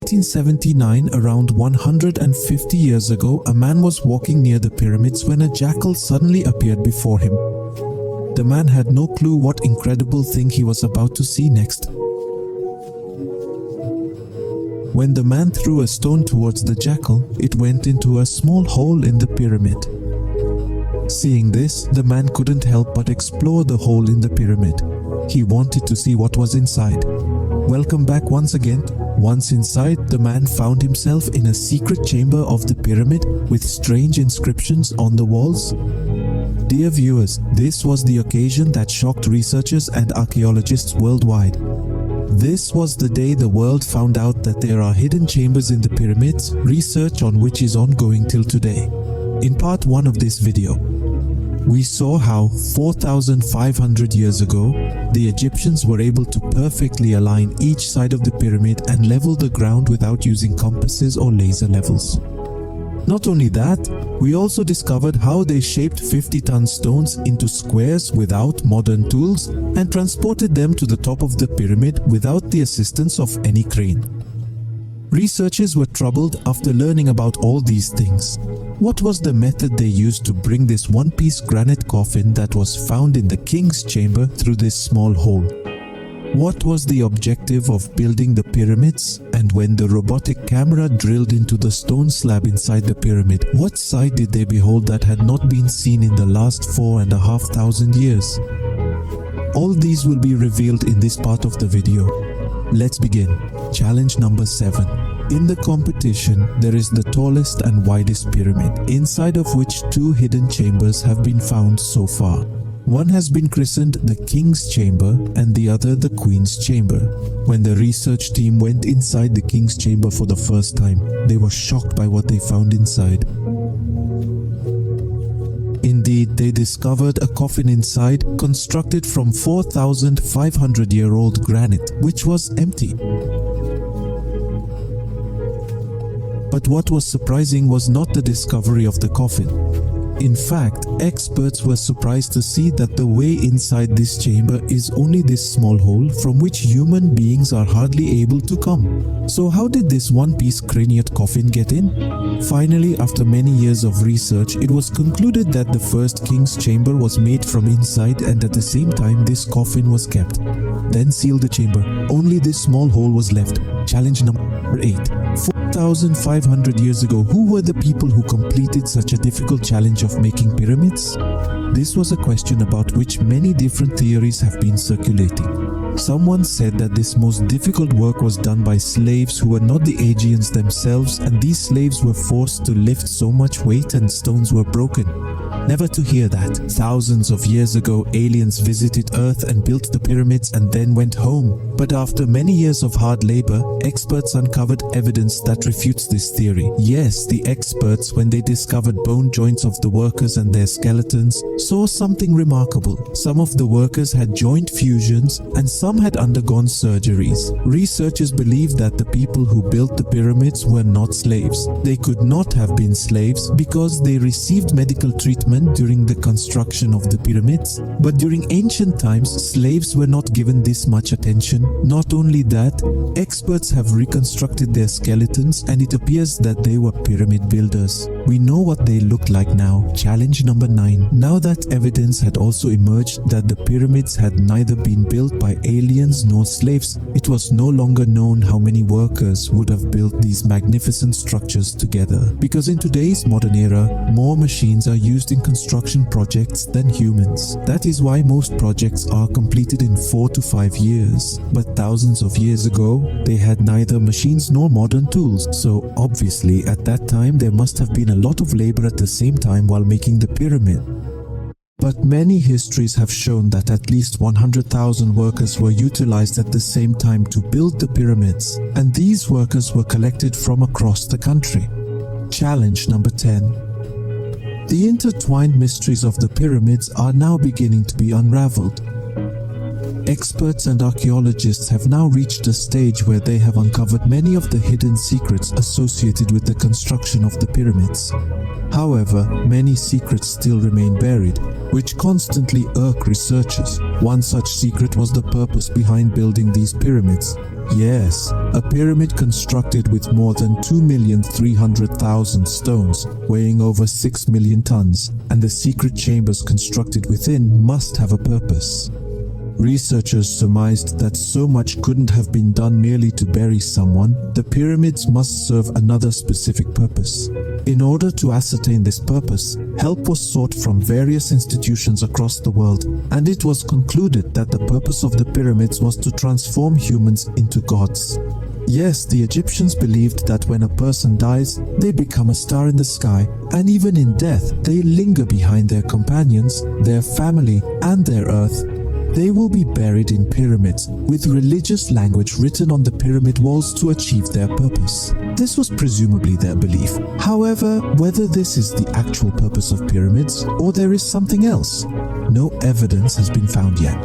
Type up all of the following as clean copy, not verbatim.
1879, around 150 years ago, a man was walking near the pyramids when a jackal suddenly appeared before him. The man had no clue what incredible thing he was about to see next. When the man threw a stone towards the jackal, it went into a small hole in the pyramid. Seeing this, the man couldn't help but explore the hole in the pyramid. He wanted to see what was inside. Welcome back once again. Once inside, the man found himself in a secret chamber of the pyramid with strange inscriptions on the walls. Dear viewers, this was the occasion that shocked researchers and archaeologists worldwide. This was the day the world found out that there are hidden chambers in the pyramids, research on which is ongoing till today. In part 1 of this video, we saw how 4,500 years ago, the Egyptians were able to perfectly align each side of the pyramid and level the ground without using compasses or laser levels. Not only that, we also discovered how they shaped 50-ton stones into squares without modern tools and transported them to the top of the pyramid without the assistance of any crane. Researchers were troubled after learning about all these things. What was the method they used to bring this one-piece granite coffin that was found in the king's chamber through this small hole? What was the objective of building the pyramids? And when the robotic camera drilled into the stone slab inside the pyramid, what sight did they behold that had not been seen in the last 4,500 years? All these will be revealed in this part of the video. Let's begin. Challenge number 7. In the competition, there is the tallest and widest pyramid, inside of which 2 hidden chambers have been found so far. One has been christened the King's Chamber and the other the Queen's Chamber. When the research team went inside the King's Chamber for the first time, they were shocked by what they found inside. Indeed, they discovered a coffin inside, constructed from 4,500-year-old granite, which was empty. But what was surprising was not the discovery of the coffin. In fact, experts were surprised to see that the way inside this chamber is only this small hole from which human beings are hardly able to come. So how did this one-piece craniate coffin get in? Finally, after many years of research, it was concluded that the first king's chamber was made from inside, and at the same time this coffin was kept. Then sealed the chamber. Only this small hole was left. Challenge number 8. 4,500 years ago, who were the people who completed such a difficult challenge of making pyramids? This was a question about which many different theories have been circulating. Someone said that this most difficult work was done by slaves who were not the Aegeans themselves, and these slaves were forced to lift so much weight and stones were broken. Never to hear that. Thousands of years ago, aliens visited Earth and built the pyramids and then went home. But after many years of hard labor, experts uncovered evidence that refutes this theory. Yes, the experts, when they discovered bone joints of the workers and their skeletons, saw something remarkable. Some of the workers had joint fusions and some had undergone surgeries. Researchers believe that the people who built the pyramids were not slaves. They could not have been slaves because they received medical treatment during the construction of the pyramids. But during ancient times, slaves were not given this much attention. Not only that, experts have reconstructed their skeletons and it appears that they were pyramid builders. We know what they looked like now. Challenge number 9. Now that evidence had also emerged that the pyramids had neither been built by aliens nor slaves, it was no longer known how many workers would have built these magnificent structures together. Because in today's modern era, more machines are used in construction projects than humans. That is why most projects are completed in 4 to 5 years. But thousands of years ago, they had neither machines nor modern tools. So obviously at that time there must have been a lot of labor at the same time while making the pyramid. But many histories have shown that at least 100,000 workers were utilized at the same time to build the pyramids, and these workers were collected from across the country. Challenge number 10. The intertwined mysteries of the pyramids are now beginning to be unraveled. Experts and archaeologists have now reached a stage where they have uncovered many of the hidden secrets associated with the construction of the pyramids. However, many secrets still remain buried, which constantly irk researchers. One such secret was the purpose behind building these pyramids. Yes, a pyramid constructed with more than 2,300,000 stones, weighing over 6 million tons, and the secret chambers constructed within must have a purpose. Researchers surmised that so much couldn't have been done merely to bury someone. The pyramids must serve another specific purpose. In order to ascertain this purpose, help was sought from various institutions across the world, and it was concluded that the purpose of the pyramids was to transform humans into gods. Yes, the Egyptians believed that when a person dies, they become a star in the sky, and even in death, they linger behind their companions, their family, and their earth. They will be buried in pyramids, with religious language written on the pyramid walls to achieve their purpose. This was presumably their belief. However, whether this is the actual purpose of pyramids, or there is something else, no evidence has been found yet.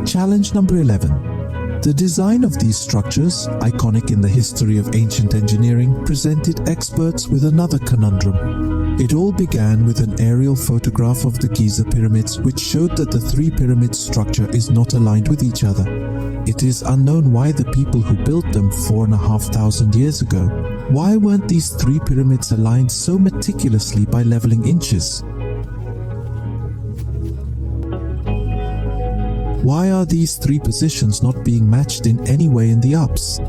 Challenge number 11. The design of these structures, iconic in the history of ancient engineering, presented experts with another conundrum. It all began with an aerial photograph of the Giza pyramids, which showed that the three pyramid structure is not aligned with each other. It is unknown why the people who built them 4,500 years ago, why weren't these three pyramids aligned so meticulously by leveling inches? Why are these three positions not being matched in any way in the ups?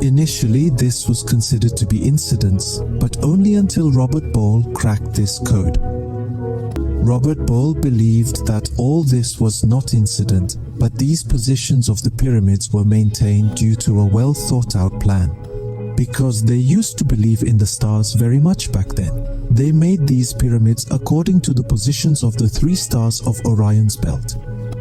Initially, this was considered to be incidents, but only until Robert Ball cracked this code. Robert Ball believed that all this was not incident, but these positions of the pyramids were maintained due to a well-thought-out plan. Because they used to believe in the stars very much back then, they made these pyramids according to the positions of the three stars of Orion's belt.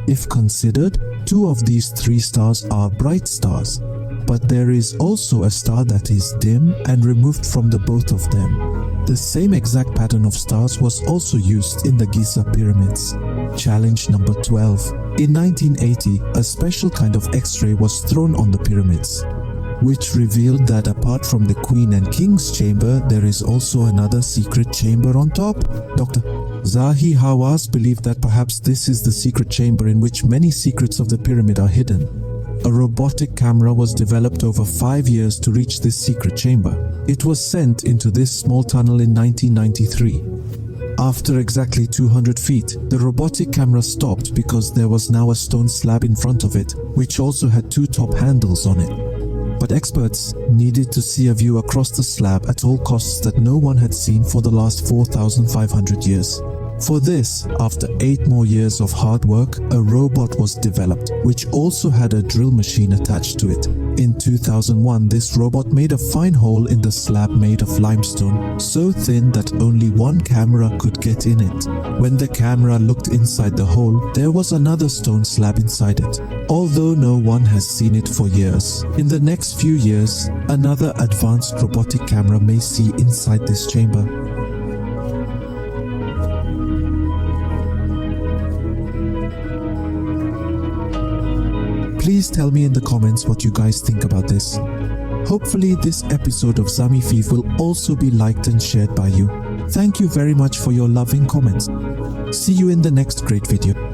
If considered, two of these three stars are bright stars, but there is also a star that is dim and removed from the both of them. The same exact pattern of stars was also used in the Giza pyramids. Challenge number 12. In 1980, a special kind of X-ray was thrown on the pyramids, which revealed that apart from the Queen and King's chamber, there is also another secret chamber on top. Dr. Zahi Hawass believed that perhaps this is the secret chamber in which many secrets of the pyramid are hidden. A robotic camera was developed over 5 years to reach this secret chamber. It was sent into this small tunnel in 1993. After exactly 200 feet, the robotic camera stopped because there was now a stone slab in front of it, which also had two top handles on it. But experts needed to see a view across the slab at all costs that no one had seen for the last 4,500 years. For this, after 8 more years of hard work, a robot was developed, which also had a drill machine attached to it. In 2001, this robot made a fine hole in the slab made of limestone, so thin that only one camera could get in it. When the camera looked inside the hole, there was another stone slab inside it, although no one has seen it for years. In the next few years, another advanced robotic camera may see inside this chamber. Please tell me in the comments what you guys think about this. Hopefully this episode of Zami Fev will also be liked and shared by you. Thank you very much for your loving comments. See you in the next great video.